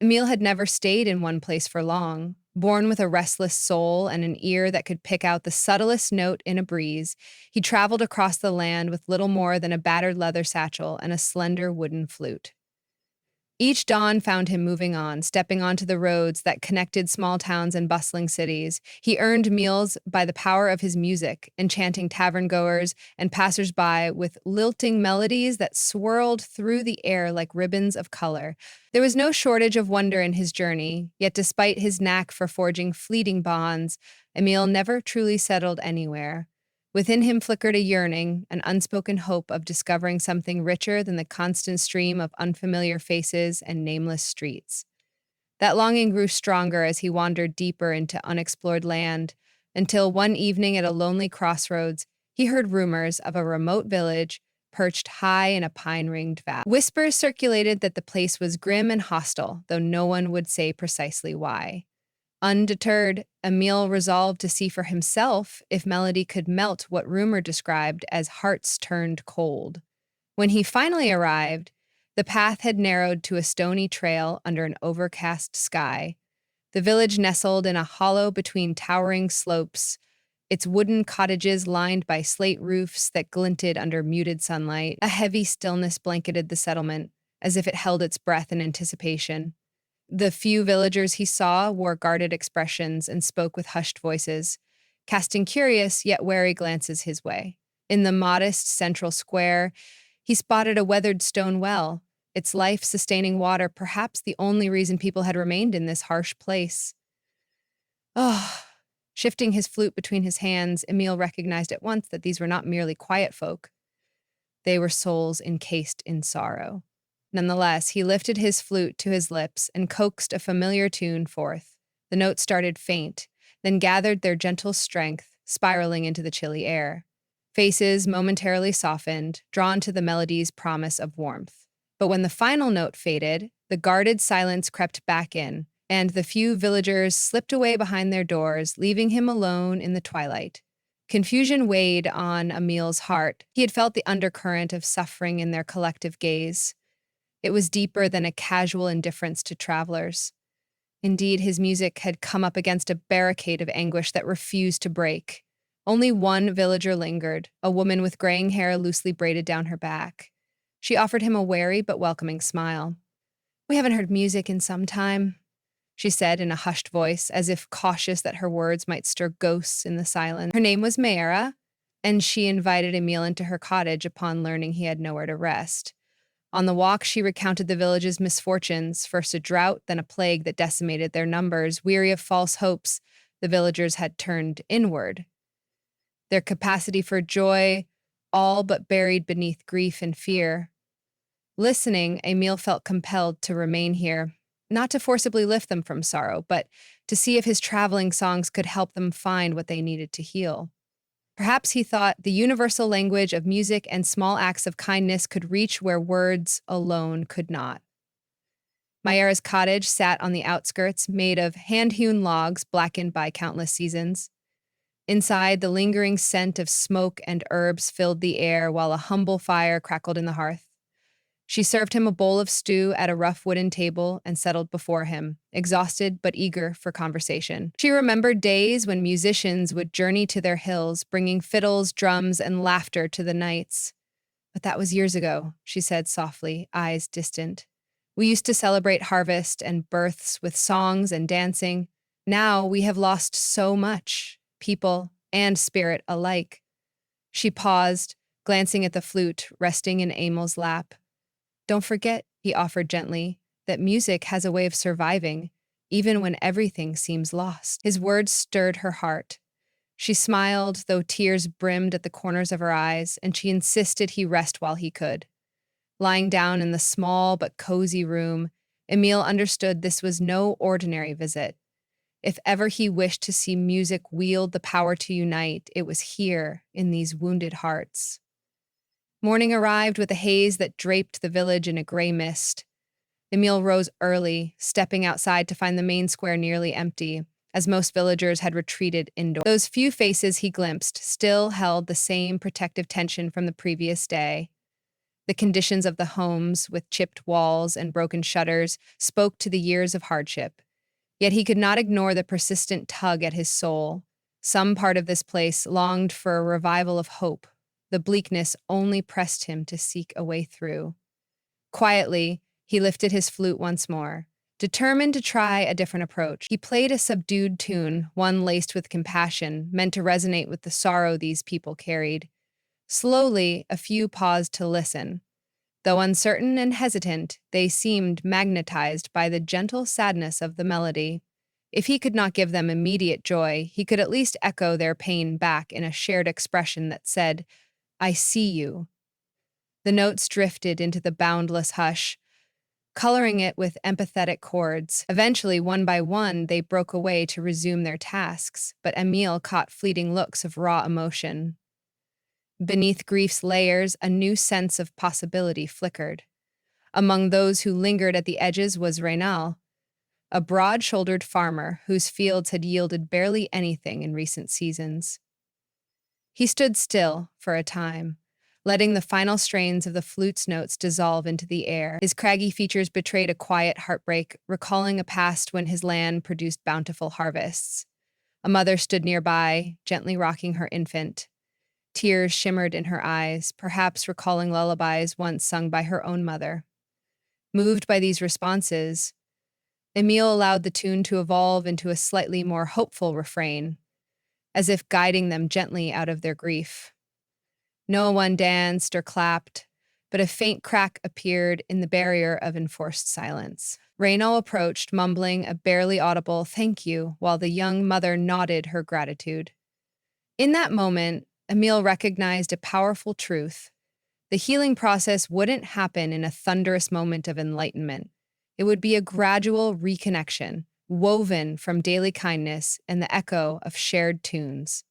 Emil had never stayed in one place for long. Born with a restless soul and an ear that could pick out the subtlest note in a breeze, he traveled across the land with little more than a battered leather satchel and a slender wooden flute. Each dawn found him moving on, stepping onto the roads that connected small towns and bustling cities. He earned meals by the power of his music, enchanting tavern goers and passers-by with lilting melodies that swirled through the air like ribbons of color. There was no shortage of wonder in his journey, yet despite his knack for forging fleeting bonds, Emil never truly settled anywhere. Within him flickered a yearning, an unspoken hope of discovering something richer than the constant stream of unfamiliar faces and nameless streets. That longing grew stronger as he wandered deeper into unexplored land, until one evening at a lonely crossroads, he heard rumors of a remote village perched high in a pine-ringed valley. Whispers circulated that the place was grim and hostile, though no one would say precisely why. Undeterred, Emil resolved to see for himself if melody could melt what rumor described as hearts turned cold. When he finally arrived, the path had narrowed to a stony trail under an overcast sky. The village nestled in a hollow between towering slopes, its wooden cottages lined by slate roofs that glinted under muted sunlight. A heavy stillness blanketed the settlement, as if it held its breath in anticipation. The few villagers he saw wore guarded expressions and spoke with hushed voices, casting curious yet wary glances his way. In the modest central square, he spotted a weathered stone well, its life-sustaining water perhaps the only reason people had remained in this harsh place. Oh, shifting his flute between his hands, Emil recognized at once that these were not merely quiet folk. They were souls encased in sorrow. Nonetheless, he lifted his flute to his lips and coaxed a familiar tune forth. The notes started faint, then gathered their gentle strength, spiraling into the chilly air. Faces momentarily softened, drawn to the melody's promise of warmth. But when the final note faded, the guarded silence crept back in, and the few villagers slipped away behind their doors, leaving him alone in the twilight. Confusion weighed on Emil's heart. He had felt the undercurrent of suffering in their collective gaze. It was deeper than a casual indifference to travelers. Indeed, his music had come up against a barricade of anguish that refused to break. Only one villager lingered, a woman with graying hair loosely braided down her back. She offered him a wary but welcoming smile. "We haven't heard music in some time," she said in a hushed voice, as if cautious that her words might stir ghosts in the silence. Her name was Mayra, and she invited Emil into her cottage upon learning he had nowhere to rest. On the walk, she recounted the village's misfortunes, first a drought, then a plague that decimated their numbers. Weary of false hopes, the villagers had turned inward, their capacity for joy all but buried beneath grief and fear. Listening, Emil felt compelled to remain here, not to forcibly lift them from sorrow, but to see if his traveling songs could help them find what they needed to heal. Perhaps he thought the universal language of music and small acts of kindness could reach where words alone could not. Mayera's cottage sat on the outskirts, made of hand-hewn logs blackened by countless seasons. Inside, the lingering scent of smoke and herbs filled the air while a humble fire crackled in the hearth. She served him a bowl of stew at a rough wooden table and settled before him, exhausted but eager for conversation. She remembered days when musicians would journey to their hills, bringing fiddles, drums, and laughter to the nights. "But that was years ago," she said softly, eyes distant. "We used to celebrate harvest and births with songs and dancing. Now we have lost so much, people and spirit alike." She paused, glancing at the flute resting in Emil's lap. "Don't forget," he offered gently, "that music has a way of surviving, even when everything seems lost." His words stirred her heart. She smiled, though tears brimmed at the corners of her eyes, and she insisted he rest while he could. Lying down in the small but cozy room, Emil understood this was no ordinary visit. If ever he wished to see music wield the power to unite, it was here, in these wounded hearts. Morning arrived with a haze that draped the village in a gray mist. Emil rose early, stepping outside to find the main square nearly empty, as most villagers had retreated indoors. Those few faces he glimpsed still held the same protective tension from the previous day. The conditions of the homes, with chipped walls and broken shutters, spoke to the years of hardship. Yet he could not ignore the persistent tug at his soul. Some part of this place longed for a revival of hope. The bleakness only pressed him to seek a way through. Quietly, he lifted his flute once more. Determined to try a different approach, he played a subdued tune, one laced with compassion, meant to resonate with the sorrow these people carried. Slowly, a few paused to listen. Though uncertain and hesitant, they seemed magnetized by the gentle sadness of the melody. If he could not give them immediate joy, he could at least echo their pain back in a shared expression that said, "I see you." The notes drifted into the boundless hush, coloring it with empathetic chords. Eventually, one by one, they broke away to resume their tasks, but Emile caught fleeting looks of raw emotion. Beneath grief's layers, a new sense of possibility flickered. Among those who lingered at the edges was Reynal, a broad-shouldered farmer whose fields had yielded barely anything in recent seasons. He stood still for a time, letting the final strains of the flute's notes dissolve into the air. His craggy features betrayed a quiet heartbreak, recalling a past when his land produced bountiful harvests. A mother stood nearby, gently rocking her infant. Tears shimmered in her eyes, perhaps recalling lullabies once sung by her own mother. Moved by these responses, Emile allowed the tune to evolve into a slightly more hopeful refrain, as if guiding them gently out of their grief. No one danced or clapped, but a faint crack appeared in the barrier of enforced silence. Reynal approached, mumbling a barely audible "thank you," while the young mother nodded her gratitude. In that moment, Emile recognized a powerful truth. The healing process wouldn't happen in a thunderous moment of enlightenment. It would be a gradual reconnection, woven from daily kindness and the echo of shared tunes.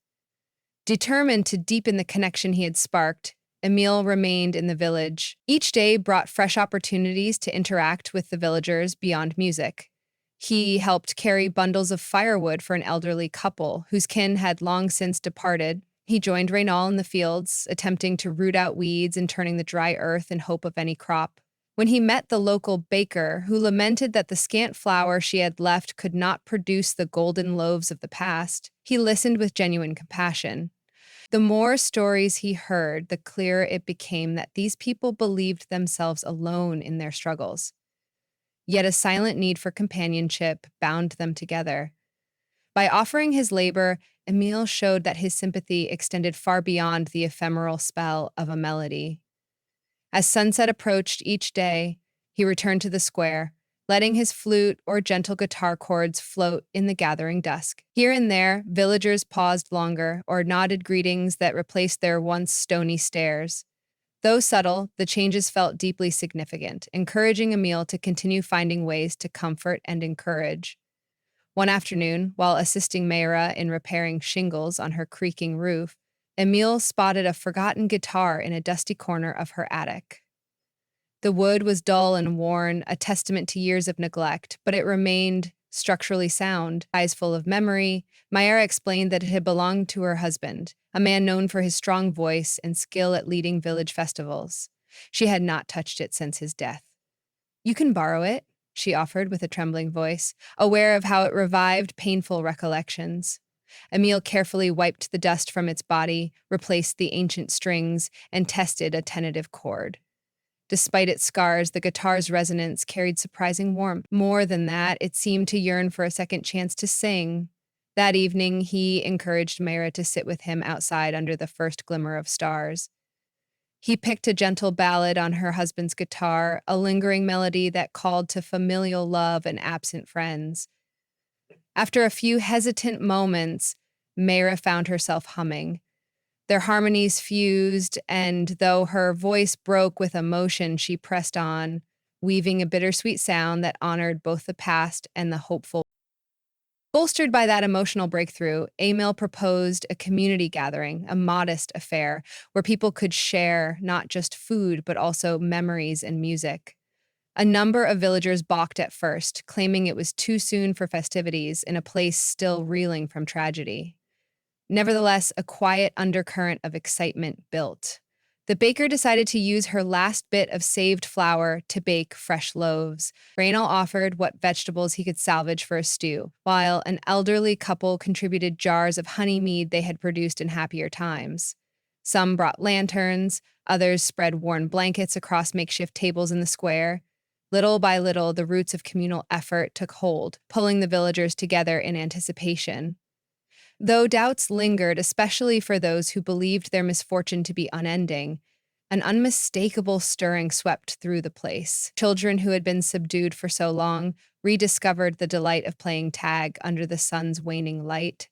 Determined to deepen the connection he had sparked, Emile remained in the village. Each day brought fresh opportunities to interact with the villagers beyond music. He helped carry bundles of firewood for an elderly couple whose kin had long since departed. He joined Reynal in the fields, attempting to root out weeds and turning the dry earth in hope of any crop. When he met the local baker, who lamented that the scant flour she had left could not produce the golden loaves of the past, he listened with genuine compassion. The more stories he heard, the clearer it became that these people believed themselves alone in their struggles. Yet a silent need for companionship bound them together. By offering his labor, Emile showed that his sympathy extended far beyond the ephemeral spell of a melody. As sunset approached each day, he returned to the square, letting his flute or gentle guitar chords float in the gathering dusk. Here and there, villagers paused longer or nodded greetings that replaced their once stony stares. Though subtle, the changes felt deeply significant, encouraging Emile to continue finding ways to comfort and encourage. One afternoon, while assisting Mayra in repairing shingles on her creaking roof, Emile spotted a forgotten guitar in a dusty corner of her attic. The wood was dull and worn, a testament to years of neglect, but it remained structurally sound, eyes full of memory. Mayra explained that it had belonged to her husband, a man known for his strong voice and skill at leading village festivals. She had not touched it since his death. "You can borrow it," she offered with a trembling voice, aware of how it revived painful recollections. Emile carefully wiped the dust from its body, replaced the ancient strings, and tested a tentative chord. Despite its scars, the guitar's resonance carried surprising warmth. More than that, it seemed to yearn for a second chance to sing. That evening, he encouraged Mayra to sit with him outside under the first glimmer of stars. He picked a gentle ballad on her husband's guitar, a lingering melody that called to familial love and absent friends. After a few hesitant moments, Mayra found herself humming. Their harmonies fused, and though her voice broke with emotion, she pressed on, weaving a bittersweet sound that honored both the past and the hopeful. Bolstered by that emotional breakthrough, Emil proposed a community gathering, a modest affair, where people could share not just food, but also memories and music. A number of villagers balked at first, claiming it was too soon for festivities in a place still reeling from tragedy. Nevertheless, a quiet undercurrent of excitement built. The baker decided to use her last bit of saved flour to bake fresh loaves. Raynal offered what vegetables he could salvage for a stew, while an elderly couple contributed jars of honey mead they had produced in happier times. Some brought lanterns, others spread worn blankets across makeshift tables in the square. Little by little, the roots of communal effort took hold, pulling the villagers together in anticipation. Though doubts lingered, especially for those who believed their misfortune to be unending, an unmistakable stirring swept through the place. Children who had been subdued for so long rediscovered the delight of playing tag under the sun's waning light.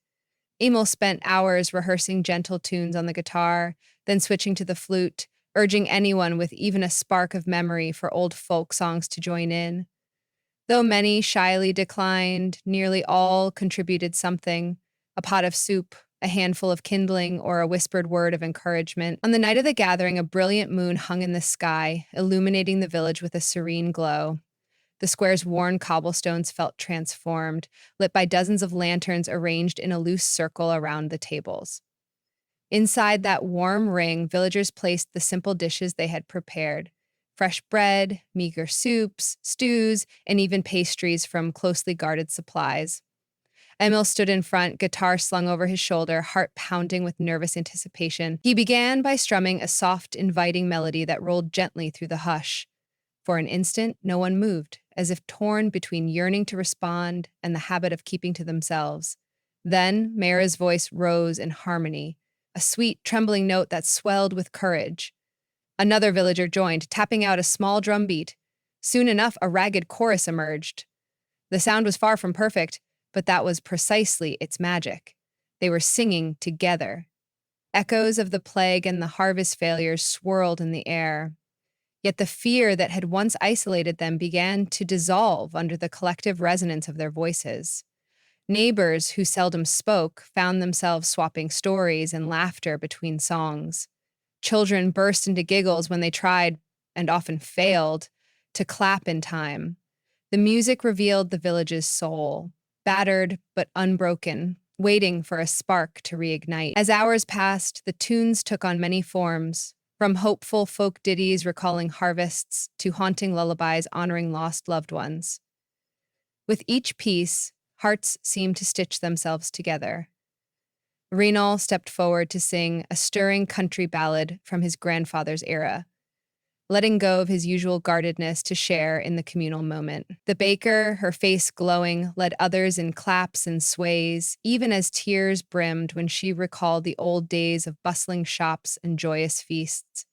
Emil spent hours rehearsing gentle tunes on the guitar, then switching to the flute, urging anyone with even a spark of memory for old folk songs to join in. Though many shyly declined, nearly all contributed something: a pot of soup, a handful of kindling, or a whispered word of encouragement. On the night of the gathering, a brilliant moon hung in the sky, illuminating the village with a serene glow. The square's worn cobblestones felt transformed, lit by dozens of lanterns arranged in a loose circle around the tables. Inside that warm ring, villagers placed the simple dishes they had prepared: fresh bread, meager soups, stews, and even pastries from closely guarded supplies. Emil stood in front, guitar slung over his shoulder, heart pounding with nervous anticipation. He began by strumming a soft, inviting melody that rolled gently through the hush. For an instant, no one moved, as if torn between yearning to respond and the habit of keeping to themselves. Then, Mara's voice rose in harmony, a sweet, trembling note that swelled with courage. Another villager joined, tapping out a small drum beat. Soon enough, a ragged chorus emerged. The sound was far from perfect, but that was precisely its magic. They were singing together. Echoes of the plague and the harvest failures swirled in the air. Yet the fear that had once isolated them began to dissolve under the collective resonance of their voices. Neighbors who seldom spoke found themselves swapping stories and laughter between songs. Children burst into giggles when they tried, and often failed, to clap in time. The music revealed the village's soul, battered but unbroken, waiting for a spark to reignite. As hours passed, the tunes took on many forms, from hopeful folk ditties recalling harvests to haunting lullabies honoring lost loved ones. With each piece, hearts seemed to stitch themselves together. Renal stepped forward to sing a stirring country ballad from his grandfather's era, letting go of his usual guardedness to share in the communal moment. The baker, her face glowing, led others in claps and sways, even as tears brimmed when she recalled the old days of bustling shops and joyous feasts.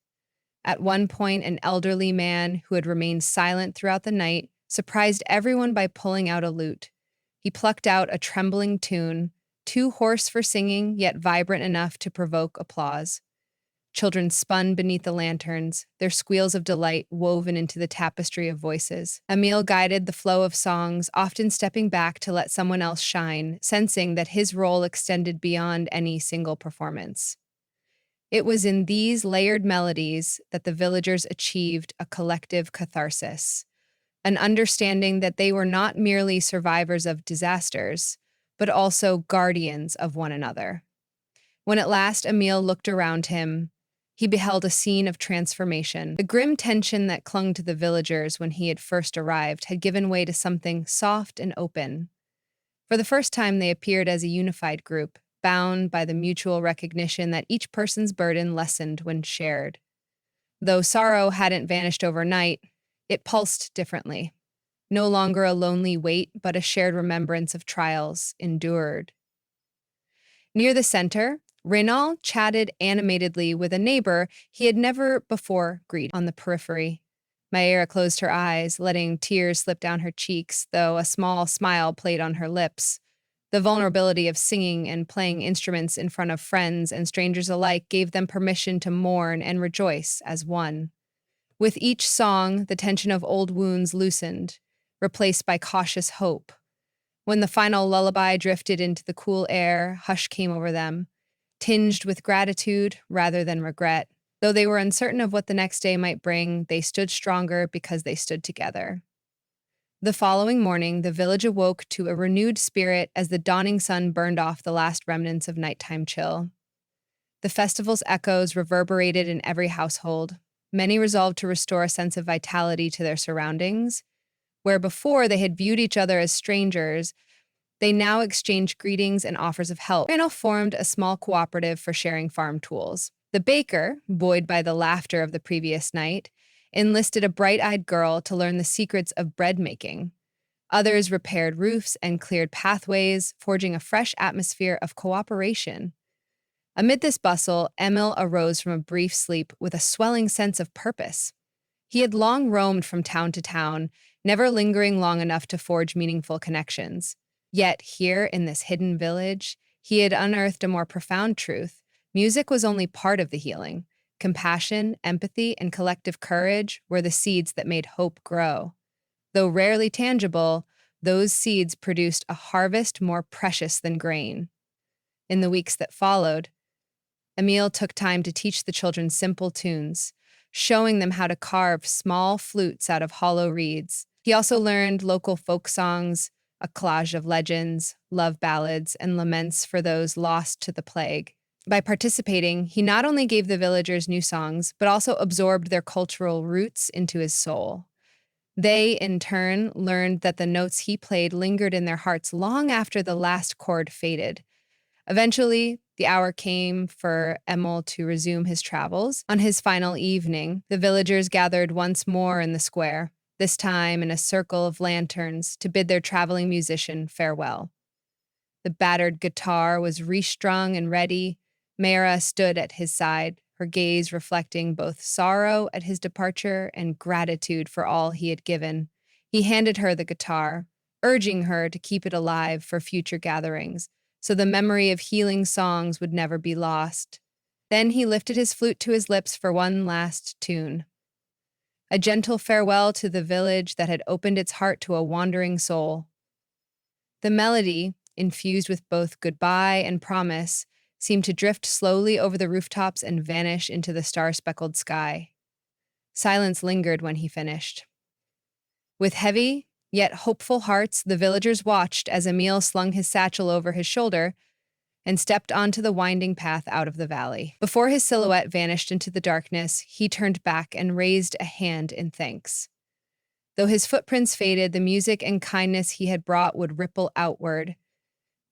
At one point, an elderly man who had remained silent throughout the night surprised everyone by pulling out a lute. He plucked out a trembling tune, too hoarse for singing, yet vibrant enough to provoke applause. Children spun beneath the lanterns, their squeals of delight woven into the tapestry of voices. Emil guided the flow of songs, often stepping back to let someone else shine, sensing that his role extended beyond any single performance. It was in these layered melodies that the villagers achieved a collective catharsis, an understanding that they were not merely survivors of disasters, but also guardians of one another. When at last Emil looked around him, he beheld a scene of transformation. The grim tension that clung to the villagers when he had first arrived had given way to something soft and open. For the first time, they appeared as a unified group, bound by the mutual recognition that each person's burden lessened when shared. Though sorrow hadn't vanished overnight, it pulsed differently. No longer a lonely weight, but a shared remembrance of trials endured. Near the center, Renaud chatted animatedly with a neighbor he had never before greeted. On the periphery, Mayra closed her eyes, letting tears slip down her cheeks, though a small smile played on her lips. The vulnerability of singing and playing instruments in front of friends and strangers alike gave them permission to mourn and rejoice as one. With each song, the tension of old wounds loosened, replaced by cautious hope. When the final lullaby drifted into the cool air, hush came over them, tinged with gratitude rather than regret. Though they were uncertain of what the next day might bring, they stood stronger because they stood together. The following morning, the village awoke to a renewed spirit as the dawning sun burned off the last remnants of nighttime chill. The festival's echoes reverberated in every household. Many resolved to restore a sense of vitality to their surroundings. Where before they had viewed each other as strangers, they now exchanged greetings and offers of help. Randall formed a small cooperative for sharing farm tools. The baker, buoyed by the laughter of the previous night, enlisted a bright-eyed girl to learn the secrets of bread making. Others repaired roofs and cleared pathways, forging a fresh atmosphere of cooperation. Amid this bustle, Emil arose from a brief sleep with a swelling sense of purpose. He had long roamed from town to town, never lingering long enough to forge meaningful connections. Yet here, in this hidden village, he had unearthed a more profound truth. Music was only part of the healing. Compassion, empathy, and collective courage were the seeds that made hope grow. Though rarely tangible, those seeds produced a harvest more precious than grain. In the weeks that followed, Emil took time to teach the children simple tunes, showing them how to carve small flutes out of hollow reeds. He also learned local folk songs, a collage of legends, love ballads, and laments for those lost to the plague. By participating, he not only gave the villagers new songs, but also absorbed their cultural roots into his soul. They, in turn, learned that the notes he played lingered in their hearts long after the last chord faded. Eventually, the hour came for Emil to resume his travels. On his final evening, the villagers gathered once more in the square, this time in a circle of lanterns to bid their traveling musician farewell. The battered guitar was restrung and ready. Mara stood at his side, her gaze reflecting both sorrow at his departure and gratitude for all he had given. He handed her the guitar, urging her to keep it alive for future gatherings, so the memory of healing songs would never be lost. Then he lifted his flute to his lips for one last tune, a gentle farewell to the village that had opened its heart to a wandering soul. The melody, infused with both goodbye and promise, seemed to drift slowly over the rooftops and vanish into the star-speckled sky. Silence lingered when he finished. With heavy, yet hopeful hearts, the villagers watched as Emil slung his satchel over his shoulder and stepped onto the winding path out of the valley. Before his silhouette vanished into the darkness, he turned back and raised a hand in thanks. Though his footprints faded, the music and kindness he had brought would ripple outward.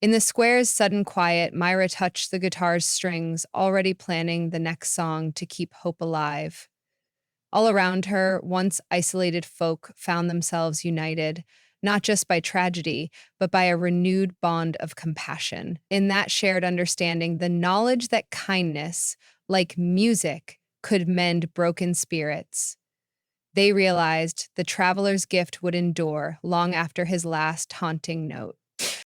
In the square's sudden quiet, Myra touched the guitar's strings, already planning the next song to keep hope alive. All around her, once isolated folk found themselves united, not just by tragedy, but by a renewed bond of compassion. In that shared understanding, the knowledge that kindness, like music, could mend broken spirits. They realized the traveler's gift would endure long after his last haunting note.